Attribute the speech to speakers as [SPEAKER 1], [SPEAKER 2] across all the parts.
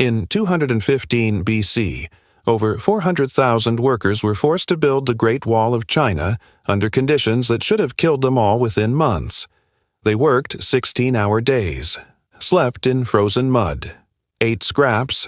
[SPEAKER 1] In 215 BC, over 400,000 workers were forced to build the Great Wall of China under conditions that should have killed them all within months. They worked 16-hour days, slept in frozen mud, ate scraps,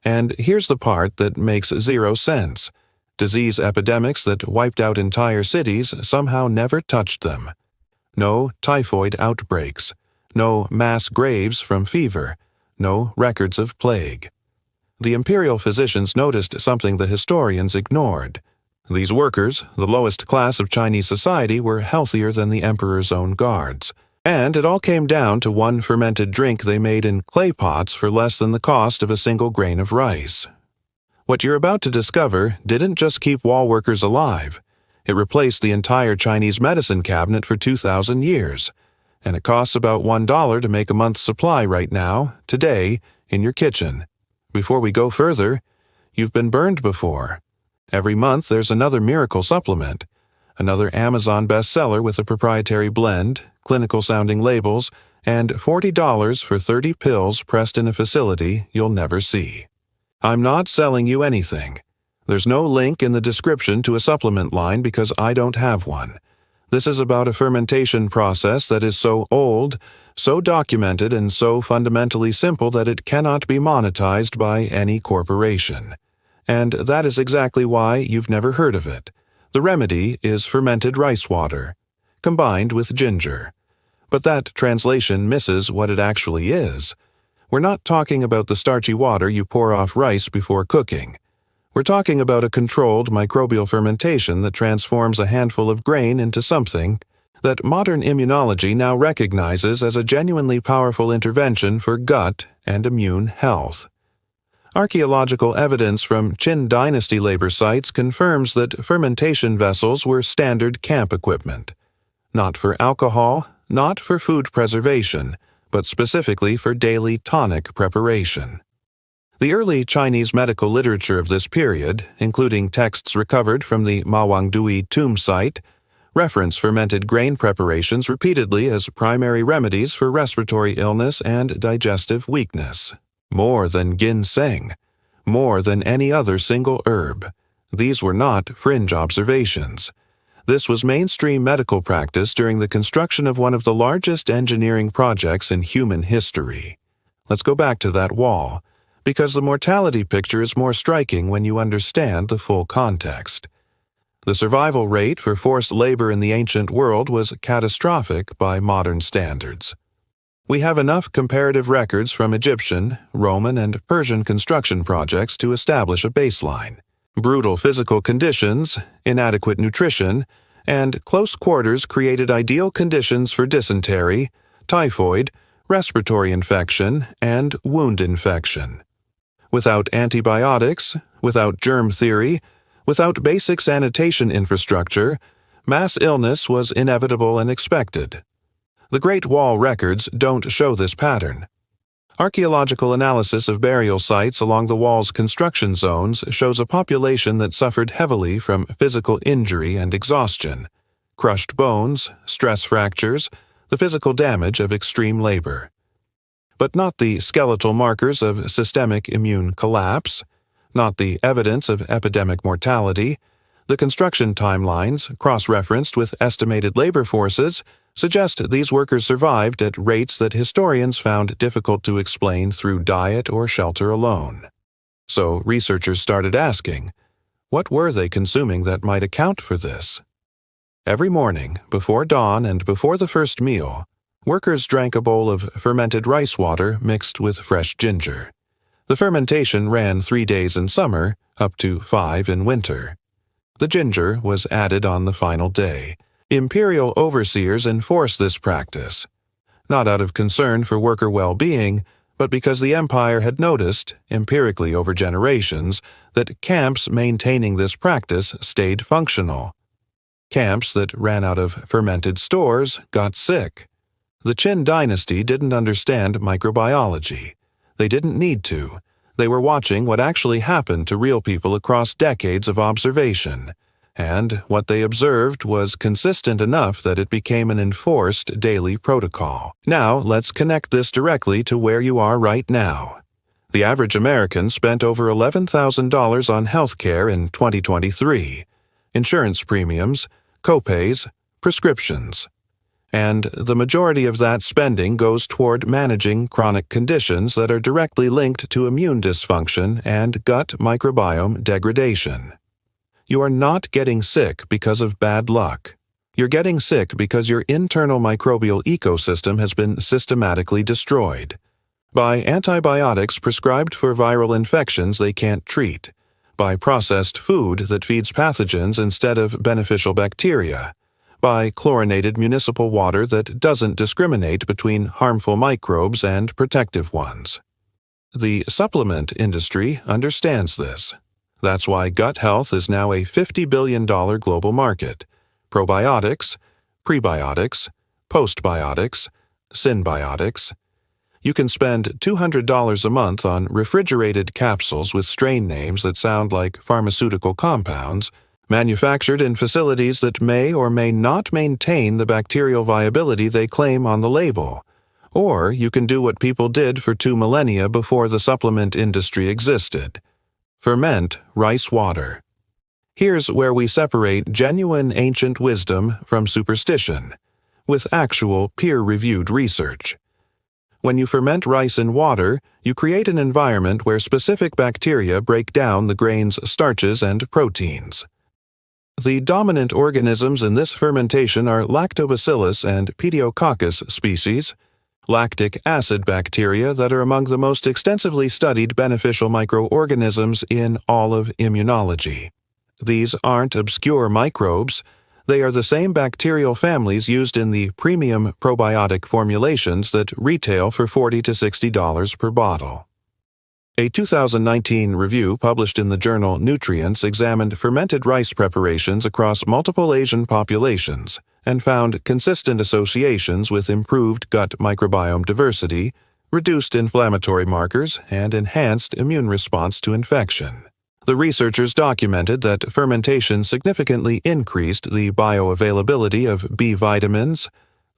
[SPEAKER 1] and here's the part that makes zero sense. Disease epidemics that wiped out entire cities somehow never touched them. No typhoid outbreaks, no mass graves from fever, no records of plague. The imperial physicians noticed something the historians ignored. These workers, the lowest class of Chinese society, were healthier than the emperor's own guards. And it all came down to one fermented drink they made in clay pots for less than the cost of a single grain of rice. What you're about to discover didn't just keep wall workers alive. It replaced the entire Chinese medicine cabinet for 2,000 years. And it costs about $1 to make a month's supply right now, today, in your kitchen. Before we go further, you've been burned before. Every month there's another miracle supplement, another Amazon bestseller with a proprietary blend, clinical-sounding labels, and $40 for 30 pills pressed in a facility you'll never see. I'm not selling you anything. There's no link in the description to a supplement line because I don't have one. This is about a fermentation process that is so old, so documented, and so fundamentally simple that it cannot be monetized by any corporation. And that is exactly why you've never heard of it. The remedy is fermented rice water, combined with ginger. But that translation misses what it actually is. We're not talking about the starchy water you pour off rice before cooking. We're talking about a controlled microbial fermentation that transforms a handful of grain into something that modern immunology now recognizes as a genuinely powerful intervention for gut and immune health. Archaeological evidence from Qin dynasty labor sites confirms that fermentation vessels were standard camp equipment. Not for alcohol, not for food preservation, but specifically for daily tonic preparation. The early Chinese medical literature of this period, including texts recovered from the Mawangdui tomb site, reference fermented grain preparations repeatedly as primary remedies for respiratory illness and digestive weakness. More than ginseng, more than any other single herb. These were not fringe observations. This was mainstream medical practice during the construction of one of the largest engineering projects in human history. Let's go back to that wall, because the mortality picture is more striking when you understand the full context. The survival rate for forced labor in the ancient world was catastrophic by modern standards. We have enough comparative records from Egyptian, Roman, and Persian construction projects to establish a baseline. Brutal physical conditions, inadequate nutrition, and close quarters created ideal conditions for dysentery, typhoid, respiratory infection, and wound infection. Without antibiotics, without germ theory, without basic sanitation infrastructure, mass illness was inevitable and expected. The Great Wall records don't show this pattern. Archaeological analysis of burial sites along the wall's construction zones shows a population that suffered heavily from physical injury and exhaustion, crushed bones, stress fractures, the physical damage of extreme labor. But not the skeletal markers of systemic immune collapse, not the evidence of epidemic mortality. The construction timelines, cross-referenced with estimated labor forces, suggest these workers survived at rates that historians found difficult to explain through diet or shelter alone. So researchers started asking, what were they consuming that might account for this? Every morning, before dawn and before the first meal, workers drank a bowl of fermented rice water mixed with fresh ginger. The fermentation ran 3 days in summer, up to 5 in winter. The ginger was added on the final day. Imperial overseers enforced this practice, not out of concern for worker well-being, but because the empire had noticed, empirically over generations, that camps maintaining this practice stayed functional. Camps that ran out of fermented stores got sick. The Qin dynasty didn't understand microbiology. They didn't need to. They were watching what actually happened to real people across decades of observation. And what they observed was consistent enough that it became an enforced daily protocol. Now, let's connect this directly to where you are right now. The average American spent over $11,000 on healthcare in 2023, insurance premiums, copays, prescriptions. And the majority of that spending goes toward managing chronic conditions that are directly linked to immune dysfunction and gut microbiome degradation. You are not getting sick because of bad luck. You're getting sick because your internal microbial ecosystem has been systematically destroyed by antibiotics prescribed for viral infections they can't treat, by processed food that feeds pathogens instead of beneficial bacteria, by chlorinated municipal water that doesn't discriminate between harmful microbes and protective ones. The supplement industry understands this. That's why gut health is now a $50 billion global market. Probiotics, prebiotics, postbiotics, synbiotics. You can spend $200 a month on refrigerated capsules with strain names that sound like pharmaceutical compounds, manufactured in facilities that may or may not maintain the bacterial viability they claim on the label. Or you can do what people did for 2 millennia before the supplement industry existed. Ferment rice water. Here's where we separate genuine ancient wisdom from superstition, with actual peer-reviewed research. When you ferment rice in water, you create an environment where specific bacteria break down the grain's starches and proteins. The dominant organisms in this fermentation are Lactobacillus and Pediococcus species, lactic acid bacteria that are among the most extensively studied beneficial microorganisms in all of immunology. These aren't obscure microbes. They are the same bacterial families used in the premium probiotic formulations that retail for $40 to $60 per bottle. A 2019 review published in the journal Nutrients examined fermented rice preparations across multiple Asian populations and found consistent associations with improved gut microbiome diversity, reduced inflammatory markers, and enhanced immune response to infection. The researchers documented that fermentation significantly increased the bioavailability of B vitamins,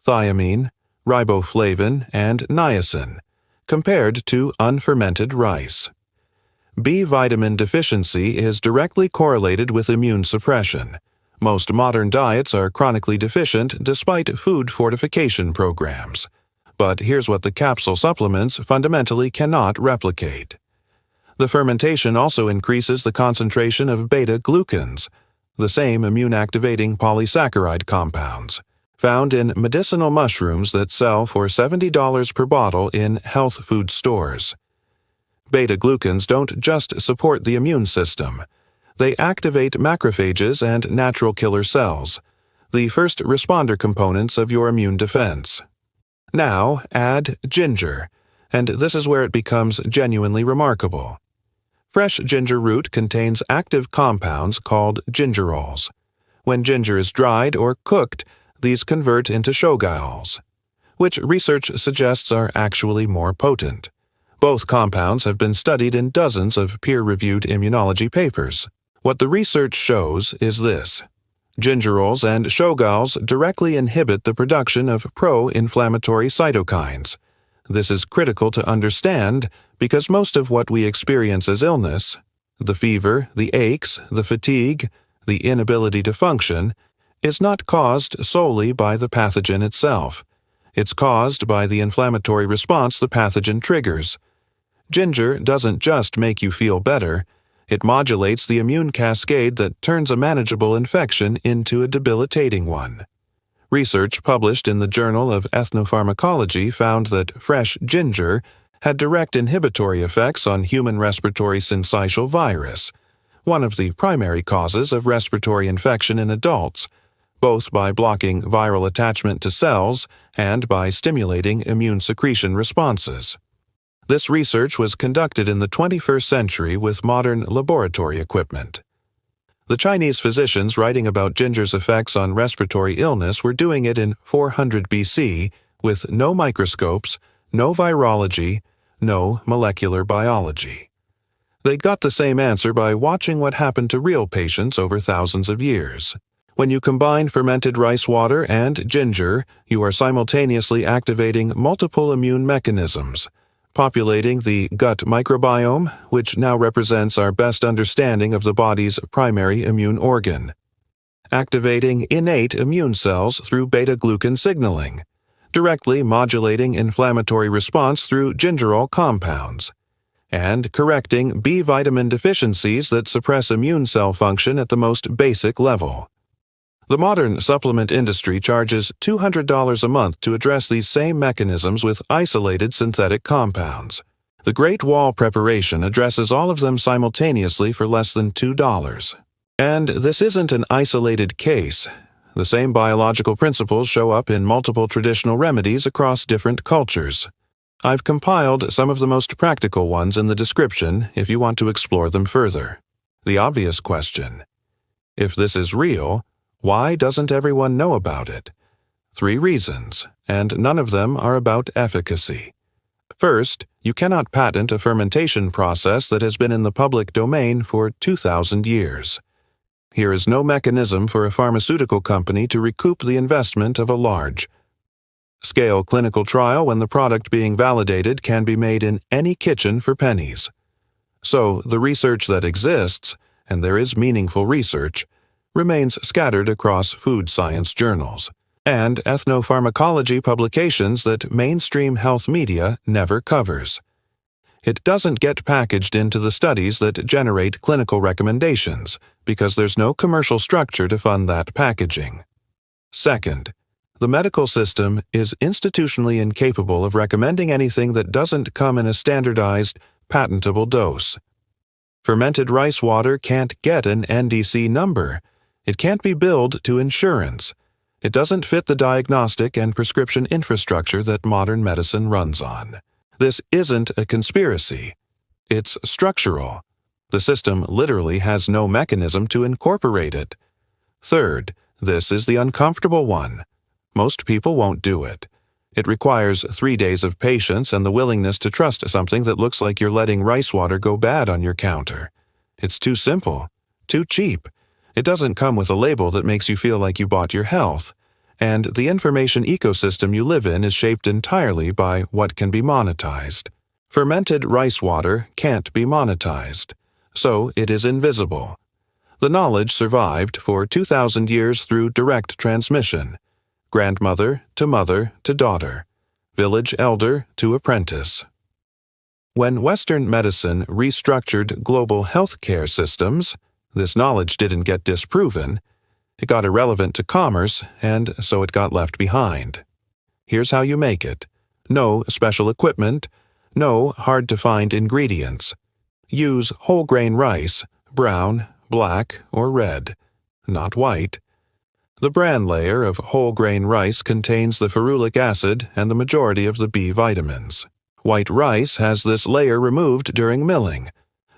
[SPEAKER 1] thiamine, riboflavin, and niacin, compared to unfermented rice. B vitamin deficiency is directly correlated with immune suppression. Most modern diets are chronically deficient despite food fortification programs. But here's what the capsule supplements fundamentally cannot replicate. The fermentation also increases the concentration of beta-glucans, the same immune-activating polysaccharide compounds, found in medicinal mushrooms that sell for $70 per bottle in health food stores. Beta-glucans don't just support the immune system. They activate macrophages and natural killer cells, the first responder components of your immune defense. Now add ginger, and this is where it becomes genuinely remarkable. Fresh ginger root contains active compounds called gingerols. When ginger is dried or cooked, these convert into shogaols, which research suggests are actually more potent. Both compounds have been studied in dozens of peer-reviewed immunology papers. What the research shows is this. Gingerols and shogaols directly inhibit the production of pro-inflammatory cytokines. This is critical to understand because most of what we experience as illness, the fever, the aches, the fatigue, the inability to function, is not caused solely by the pathogen itself. It's caused by the inflammatory response the pathogen triggers. Ginger doesn't just make you feel better, it modulates the immune cascade that turns a manageable infection into a debilitating one. Research published in the Journal of Ethnopharmacology found that fresh ginger had direct inhibitory effects on human respiratory syncytial virus, one of the primary causes of respiratory infection in adults, both by blocking viral attachment to cells and by stimulating immune secretion responses. This research was conducted in the 21st century with modern laboratory equipment. The Chinese physicians writing about ginger's effects on respiratory illness were doing it in 400 BC with no microscopes, no virology, no molecular biology. They got the same answer by watching what happened to real patients over thousands of years. When you combine fermented rice water and ginger, you are simultaneously activating multiple immune mechanisms, populating the gut microbiome, which now represents our best understanding of the body's primary immune organ. Activating innate immune cells through beta-glucan signaling, directly modulating inflammatory response through gingerol compounds, and correcting B vitamin deficiencies that suppress immune cell function at the most basic level. The modern supplement industry charges $200 a month to address these same mechanisms with isolated synthetic compounds. The Great Wall preparation addresses all of them simultaneously for less than $2. And this isn't an isolated case. The same biological principles show up in multiple traditional remedies across different cultures. I've compiled some of the most practical ones in the description if you want to explore them further. The obvious question: if this is real, why doesn't everyone know about it? 3 reasons, and none of them are about efficacy. First, you cannot patent a fermentation process that has been in the public domain for 2,000 years. Here is no mechanism for a pharmaceutical company to recoup the investment of a large-scale clinical trial when the product being validated can be made in any kitchen for pennies. So, the research that exists, and there is meaningful research, remains scattered across food science journals and ethnopharmacology publications that mainstream health media never covers. It doesn't get packaged into the studies that generate clinical recommendations because there's no commercial structure to fund that packaging. Second, the medical system is institutionally incapable of recommending anything that doesn't come in a standardized, patentable dose. Fermented rice water can't get an NDC number. It can't be billed to insurance. It doesn't fit the diagnostic and prescription infrastructure that modern medicine runs on. This isn't a conspiracy. It's structural. The system literally has no mechanism to incorporate it. Third, this is the uncomfortable one. Most people won't do it. It requires 3 days of patience and the willingness to trust something that looks like you're letting rice water go bad on your counter. It's too simple, too cheap. It doesn't come with a label that makes you feel like you bought your health. And the information ecosystem you live in is shaped entirely by what can be monetized. Fermented rice water can't be monetized, so it is invisible. The knowledge survived for 2,000 years through direct transmission, grandmother to daughter, village elder to apprentice. When Western medicine restructured global healthcare systems, this knowledge didn't get disproven. It got irrelevant to commerce, and so it got left behind. Here's how you make it. No special equipment. No hard-to-find ingredients. Use whole grain rice, brown, black, or red, not white. The bran layer of whole grain rice contains the ferulic acid and the majority of the B vitamins. White rice has this layer removed during milling.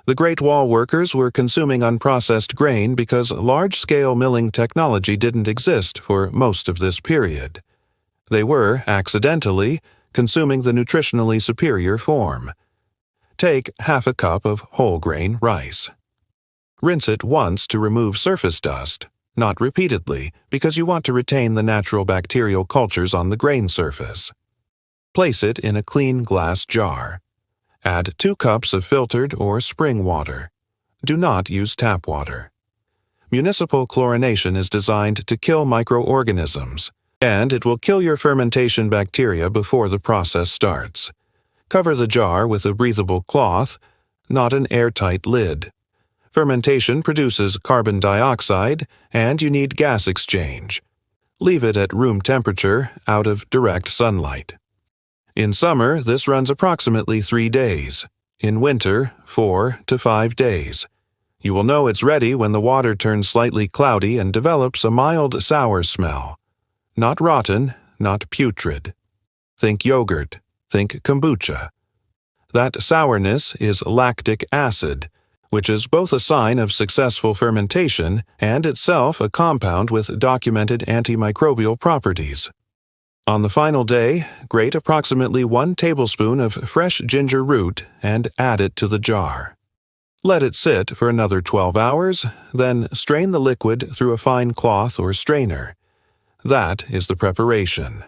[SPEAKER 1] The Great Wall workers were consuming unprocessed grain because large-scale milling technology didn't exist for most of this period. They were, accidentally, consuming the nutritionally superior form. Take half a cup of whole grain rice. Rinse it once to remove surface dust, not repeatedly, because you want to retain the natural bacterial cultures on the grain surface. Place it in a clean glass jar. Add 2 cups of filtered or spring water. Do not use tap water. Municipal chlorination is designed to kill microorganisms, and it will kill your fermentation bacteria before the process starts. Cover the jar with a breathable cloth, not an airtight lid. Fermentation produces carbon dioxide, and you need gas exchange. Leave it at room temperature, out of direct sunlight. In summer, this runs approximately 3 days. In winter, 4 to 5 days. You will know it's ready when the water turns slightly cloudy and develops a mild sour smell. Not rotten, not putrid. Think yogurt. Think kombucha. That sourness is lactic acid, which is both a sign of successful fermentation and itself a compound with documented antimicrobial properties. On the final day, grate approximately 1 tablespoon of fresh ginger root and add it to the jar. Let it sit for another 12 hours, then strain the liquid through a fine cloth or strainer. That is the preparation.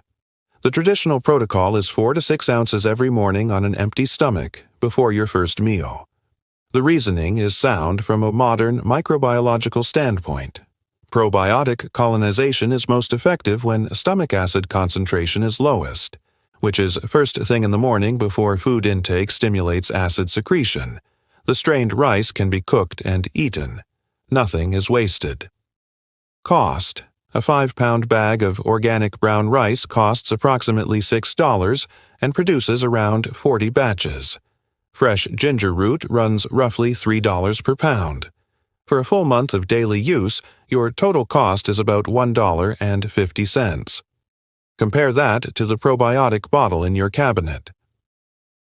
[SPEAKER 1] The traditional protocol is 4 to 6 ounces every morning on an empty stomach before your first meal. The reasoning is sound from a modern microbiological standpoint. Probiotic colonization is most effective when stomach acid concentration is lowest, which is first thing in the morning before food intake stimulates acid secretion. The strained rice can be cooked and eaten. Nothing is wasted. Cost: a 5-pound bag of organic brown rice costs approximately $6 and produces around 40 batches. Fresh ginger root runs roughly $3 per pound. For a full month of daily use, your total cost is about $1.50. Compare that to the probiotic bottle in your cabinet.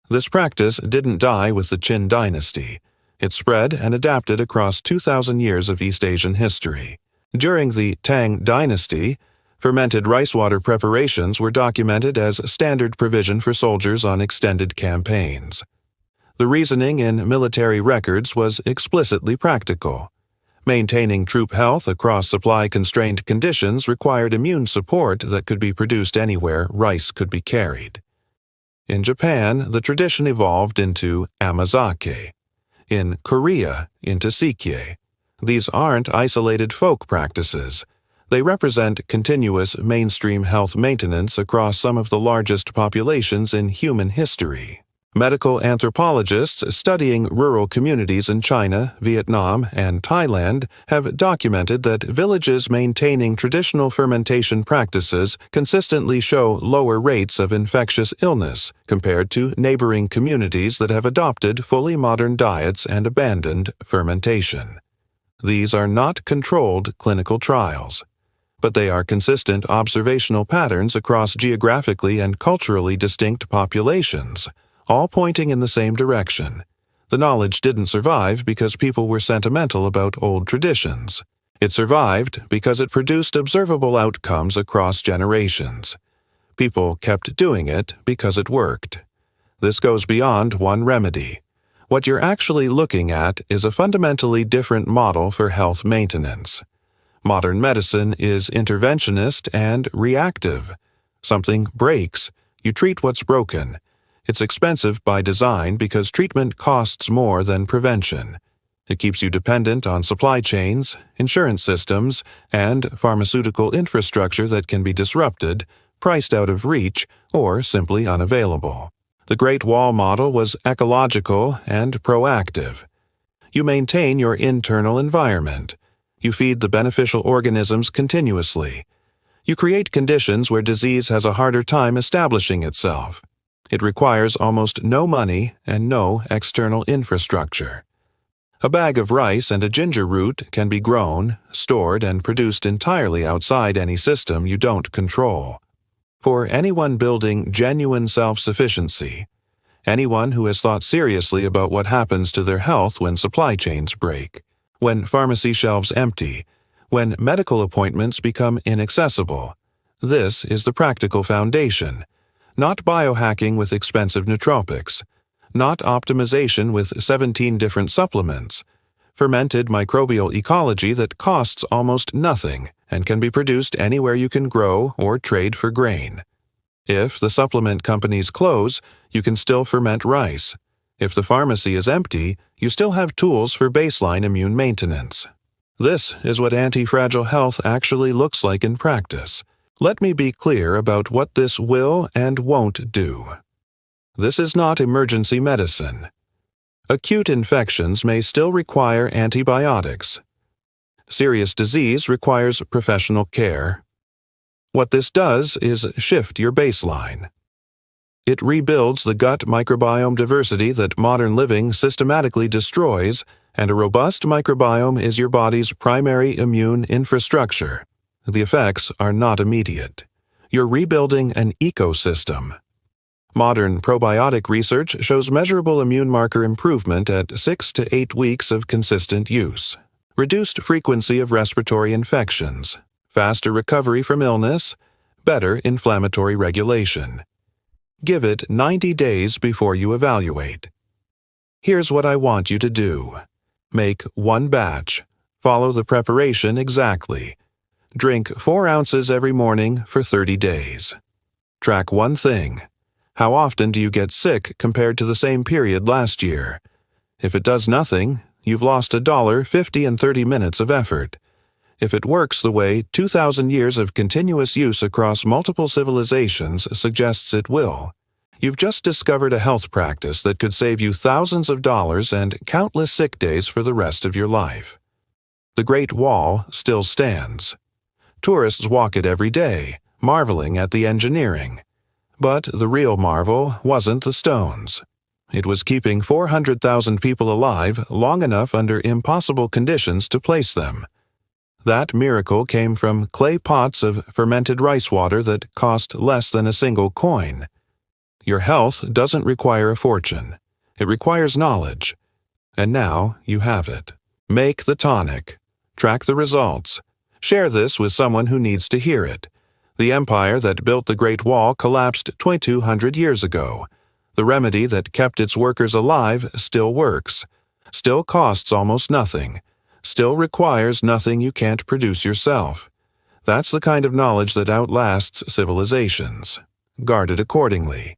[SPEAKER 1] This practice didn't die with the Qin dynasty. It spread and adapted across 2,000 years of East Asian history. During the Tang dynasty, fermented rice water preparations were documented as standard provision for soldiers on extended campaigns. The reasoning in military records was explicitly practical. Maintaining troop health across supply-constrained conditions required immune support that could be produced anywhere rice could be carried. In Japan, the tradition evolved into amazake. In Korea, into sikye. These aren't isolated folk practices. They represent continuous mainstream health maintenance across some of the largest populations in human history. Medical anthropologists studying rural communities in China, Vietnam, and Thailand have documented that villages maintaining traditional fermentation practices consistently show lower rates of infectious illness compared to neighboring communities that have adopted fully modern diets and abandoned fermentation. These are not controlled clinical trials, but they are consistent observational patterns across geographically and culturally distinct populations, all pointing in the same direction. The knowledge didn't survive because people were sentimental about old traditions. It survived because it produced observable outcomes across generations. People kept doing it because it worked. This goes beyond one remedy. What you're actually looking at is a fundamentally different model for health maintenance. Modern medicine is interventionist and reactive. Something breaks, you treat what's broken. It's expensive by design because treatment costs more than prevention. It keeps you dependent on supply chains, insurance systems, and pharmaceutical infrastructure that can be disrupted, priced out of reach, or simply unavailable. The Great Wall model was ecological and proactive. You maintain your internal environment. You feed the beneficial organisms continuously. You create conditions where disease has a harder time establishing itself. It requires almost no money and no external infrastructure. A bag of rice and a ginger root can be grown, stored, and produced entirely outside any system you don't control. For anyone building genuine self-sufficiency, anyone who has thought seriously about what happens to their health when supply chains break, when pharmacy shelves empty, when medical appointments become inaccessible, this is the practical foundation. Not biohacking with expensive nootropics, not optimization with 17 different supplements, fermented microbial ecology that costs almost nothing and can be produced anywhere you can grow or trade for grain. If the supplement companies close, you can still ferment rice. If the pharmacy is empty, you still have tools for baseline immune maintenance. This is what anti-fragile health actually looks like in practice. Let me be clear about what this will and won't do. This is not emergency medicine. Acute infections may still require antibiotics. Serious disease requires professional care. What this does is shift your baseline. It rebuilds the gut microbiome diversity that modern living systematically destroys, and a robust microbiome is your body's primary immune infrastructure. The effects are not immediate. You're rebuilding an ecosystem. Modern probiotic research shows measurable immune marker improvement at 6 to 8 weeks of consistent use. Reduced frequency of respiratory infections, faster recovery from illness, better inflammatory regulation. Give it 90 days before you evaluate. Here's what I want you to do. Make one batch. Follow the preparation exactly. Drink 4 ounces every morning for 30 days. Track one thing. How often do you get sick compared to the same period last year? If it does nothing, you've lost $1, 50 and 30 minutes of effort. If it works the way 2,000 years of continuous use across multiple civilizations suggests it will, you've just discovered a health practice that could save you thousands of dollars and countless sick days for the rest of your life. The Great Wall still stands. Tourists walk it every day, marveling at the engineering. But the real marvel wasn't the stones. It was keeping 400,000 people alive long enough under impossible conditions to place them. That miracle came from clay pots of fermented rice water that cost less than a single coin. Your health doesn't require a fortune. It requires knowledge. And now you have it. Make the tonic. Track the results. Share this with someone who needs to hear it. The empire that built the Great Wall collapsed 2,200 years ago. The remedy that kept its workers alive still works, still costs almost nothing, still requires nothing you can't produce yourself. That's the kind of knowledge that outlasts civilizations. Guard it accordingly.